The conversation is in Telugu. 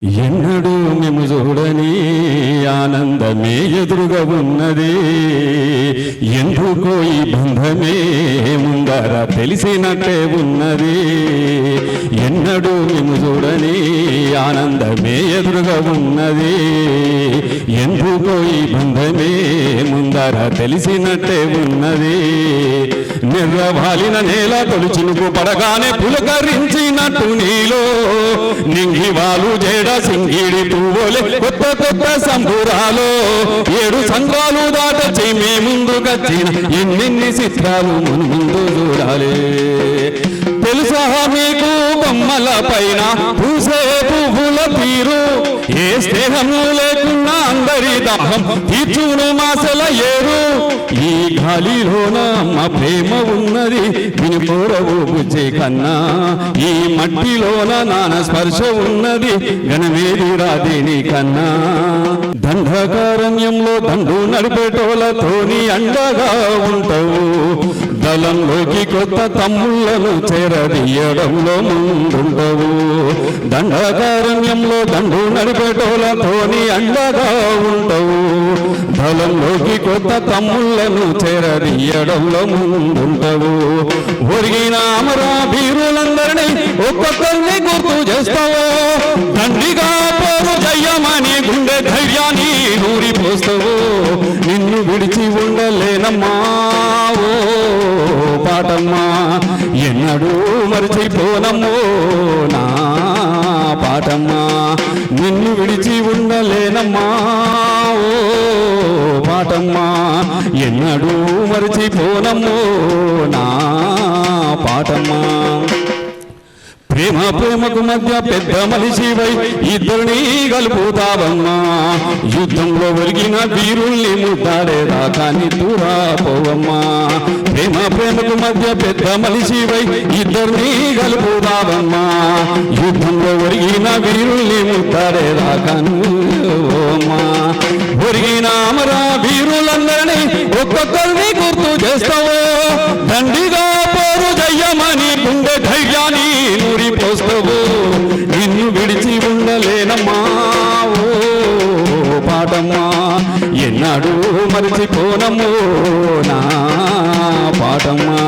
ఎన్నడూ మేము చూడని ఆనందమే ఎదురుగా ఉన్నది. ఎందుకో ఈ బంధమే ముందర తెలిసినట్టే ఉన్నది. ఎన్నడూ మేము చూడని ఆనందమే ఎదురుగా ఉన్నది. ఎందుకో ఈ బంధమే ముందర తెలిసినట్టే ఉన్నది. నిర్రవాలిన నేల తొలిచినుకు పడగానే పులకరించినట్టు నీలో నింగివాలు జేడ సింగిడి పువ్వులే కొత్త కొత్త సంబురాలు. 7 సంద్రాలు దాటచి మీ ముందుకొచ్చిన ఎన్నెన్ని చిత్రాలు ముందు చూడాలి. తెలుసా మీకు బొమ్మల పైన పూసే పువ్వుల తీరు? ఏ స్నేహము లేకున్నా అందరి దాహం తీర్చును మాసల ఏరు. ఈ గాలిలోన అమ్మ ప్రేమ ఉన్నది వినిపోరవు బుజ్జే కన్నా. ఈ మట్టిలోన నాన్న స్పర్శ ఉన్నది గణమేది రాదేని కన్నా. దండకారణ్యంలో దండు నడిపేటోళ్ళతోని అండగా ఉంటావు. దళంలోకి కొత్త తమ్ముళ్లను చేరదీయడంలో ముందుంటావు. దండకారణ్యంలో దండు నడిపేటోళ్ళతోని అండగా ఉంటావు. దళంలోకి కొత్త తమ్ముళ్లను చేరదీయడంలో ముందుంటావు. ఒరిగిన అమరా వీరులందరినీ ఒక్కొక్కరిని గుర్తు చేస్తావు. దండిగా పోరు జయ్యమని గుండె ధైర్యాన్ని నూరిపోస్తావు. నిన్ను విడిచి ఉండలేనమ్మా ఓ పాటమ్మా, ఎన్నడూ మరిచిపోనమ్మో నా పాటమ్మా. నిన్ను విడిచి ఉండలేనమ్మా ఓ పాటమ్మా, ఎన్నడూ మరిచిపోనమ్మో నా పాటమ్మా. ప్రేమ ప్రేమకు మధ్య పెద్ద మనిషివై ఇద్దరిని కలుపుతావమ్మా. యుద్ధంలో ఒరిగిన వీరుల్ని ముద్దాడేదాకా నిద్దురా పోవమ్మా. ప్రేమ ప్రేమకు మధ్య పెద్ద మనిషివై ఇద్దరిని కలుపుతావమ్మా. యుద్ధంలో ఒరిగిన వీరుల్ని ముద్దాడేదాకా నువ్వమ్మా. ఒరిగిన అమరా వీరులందరినీ ఒక్కొక్కరిని గుర్తు చేస్తావు. దండిగా పోరు జయ్యమని గుండె ధైర్యాన్ని నూరిపోస్తావు. నిన్ను విడిచి ఉండలేనమ్మా ఓ పాటమ్మా, ఎన్నడూ మరిచిపోనమ్మో నా పాటమ్మా.